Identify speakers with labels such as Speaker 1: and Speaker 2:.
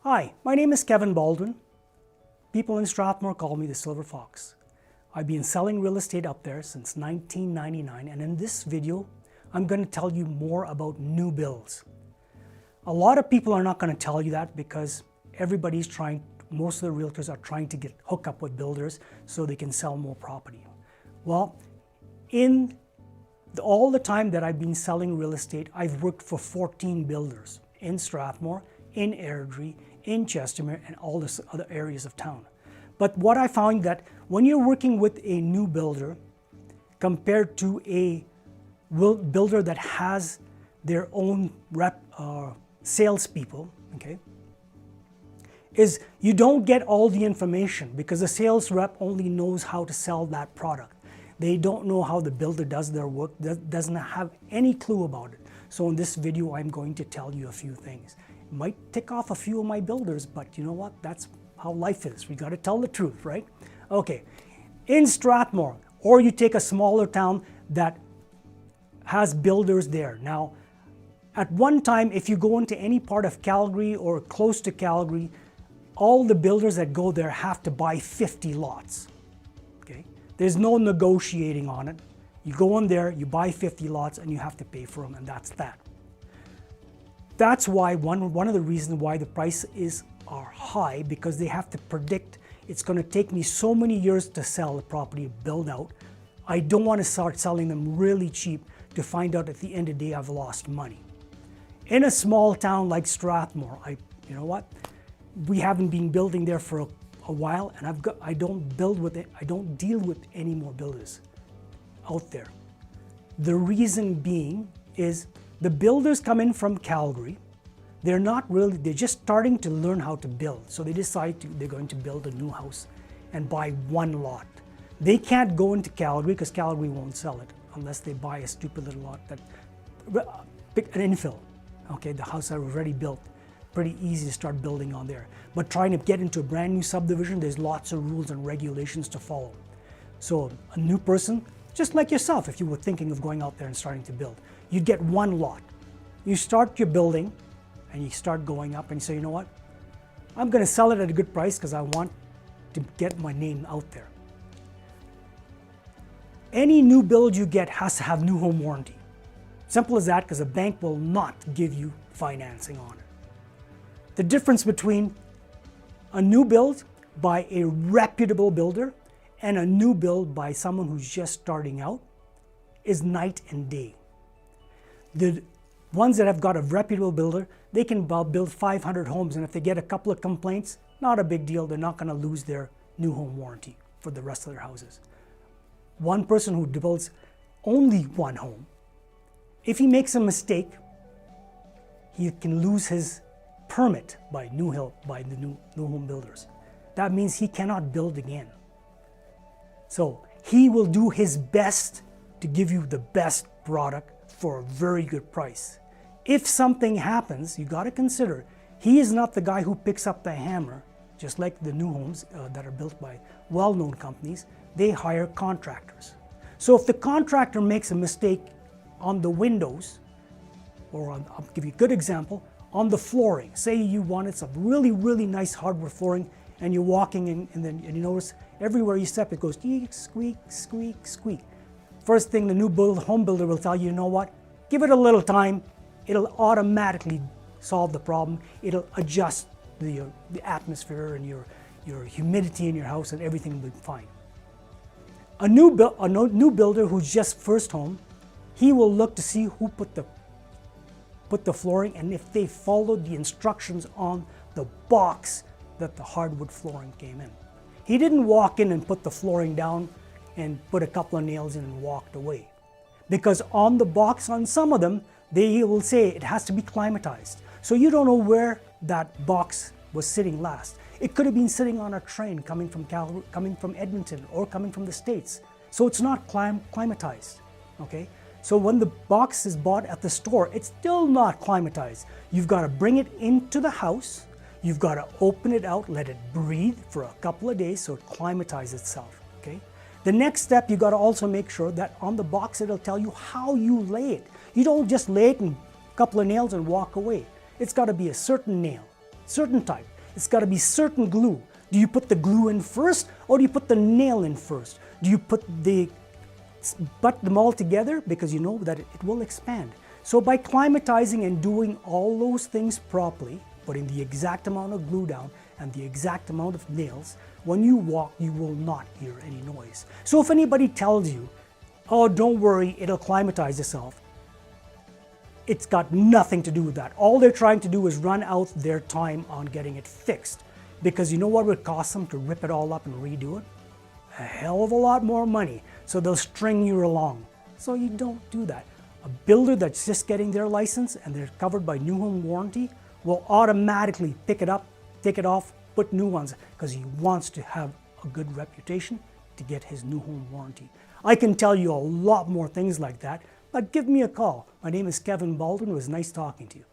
Speaker 1: Hi, my name is Kevin Baldwin. People in Strathmore call me the Silver Fox. I've been selling real estate up there since 1999, and in this video, I'm going to tell you more about new builds. A lot of people are not going to tell you that because most of the realtors are trying to hook up with builders so they can sell more property. Well, in all the time that I've been selling real estate, I've worked for 14 builders in Strathmore, in Airdrie, in Chestermere, and all the other areas of town. But what I found that when you're working with a new builder compared to a builder that has their own salespeople, okay, is you don't get all the information because the sales rep only knows how to sell that product. They don't know how the builder does their work, doesn't have any clue about it. So in this video, I'm going to tell you a few things. It might tick off a few of my builders, but you know what? That's how life is. We got to tell the truth, right? Okay, in Strathmore, or you take a smaller town that has builders there. Now, at one time, if you go into any part of Calgary or close to Calgary, all the builders that go there have to buy 50 lots, okay? There's no negotiating on it. You go in there, you buy 50 lots, and you have to pay for them, and that's that. That's why one of the reasons why the prices are high, because they have to predict it's going to take me so many years to sell the property, build out. I don't want to start selling them really cheap to find out at the end of the day I've lost money. In a small town like Strathmore, you know what? We haven't been building there for a while, and I don't deal with any more builders out there. The reason being is the builders come in from Calgary. They're just starting to learn how to build. So they decide they're going to build a new house and buy one lot. They can't go into Calgary because Calgary won't sell it unless they buy a stupid little lot pick an infill. Okay, the house are already built. Pretty easy to start building on there. But trying to get into a brand new subdivision, there's lots of rules and regulations to follow. So a new person, just like yourself, if you were thinking of going out there and starting to build, you'd get one lot. You start your building and you start going up and you say, you know what? I'm going to sell it at a good price because I want to get my name out there. Any new build you get has to have new home warranty. Simple as that, because a bank will not give you financing on it. The difference between a new build by a reputable builder and a new build by someone who's just starting out is night and day. The ones that have got a reputable builder, they can build 500 homes, and if they get a couple of complaints, not a big deal. They're not going to lose their new home warranty for the rest of their houses. One person who builds only one home, if he makes a mistake, he can lose his permit by the new home builders. That means he cannot build again. So he will do his best to give you the best product for a very good price. If something happens, you got to consider he is not the guy who picks up the hammer. Just like the new homes that are built by well-known companies, they hire contractors. So if the contractor makes a mistake on the windows, or I'll give you a good example, on the flooring. Say you wanted some really, really nice hardwood flooring, and you're walking in, and you notice everywhere you step it goes squeak, squeak, squeak, squeak. First thing the new home builder will tell you, you know what? Give it a little time. It'll automatically solve the problem. It'll adjust the atmosphere and your humidity in your house, and everything will be fine. A new builder who's just first home, he will look to see who put the flooring, and if they followed the instructions on the box that the hardwood flooring came in. He didn't walk in and put the flooring down and put a couple of nails in and walked away. Because on the box, on some of them, they will say it has to be climatized. So you don't know where that box was sitting last. It could have been sitting on a train coming from Edmonton, or coming from the States. So it's not climatized, okay? So when the box is bought at the store, it's still not climatized. You've got to bring it into the house. You've got to open it out, let it breathe for a couple of days so it climatizes itself, okay? The next step, you got to also make sure that on the box it'll tell you how you lay it. You don't just lay it in a couple of nails and walk away. It's got to be a certain nail, certain type. It's got to be certain glue. Do you put the glue in first or do you put the nail in first? Do you butt them all together because you know that it will expand? So by climatizing and doing all those things properly, putting the exact amount of glue down and the exact amount of nails, when you walk, you will not hear any noise. So if anybody tells you, oh, don't worry, it'll climatize itself, it's got nothing to do with that. All they're trying to do is run out their time on getting it fixed. Because you know what would cost them to rip it all up and redo it? A hell of a lot more money. So they'll string you along. So you don't do that. A builder that's just getting their license and they're covered by new home warranty will automatically pick it up, take it off, put new ones, because he wants to have a good reputation to get his new home warranty. I can tell you a lot more things like that, but give me a call. My name is Kevin Baldwin. It was nice talking to you.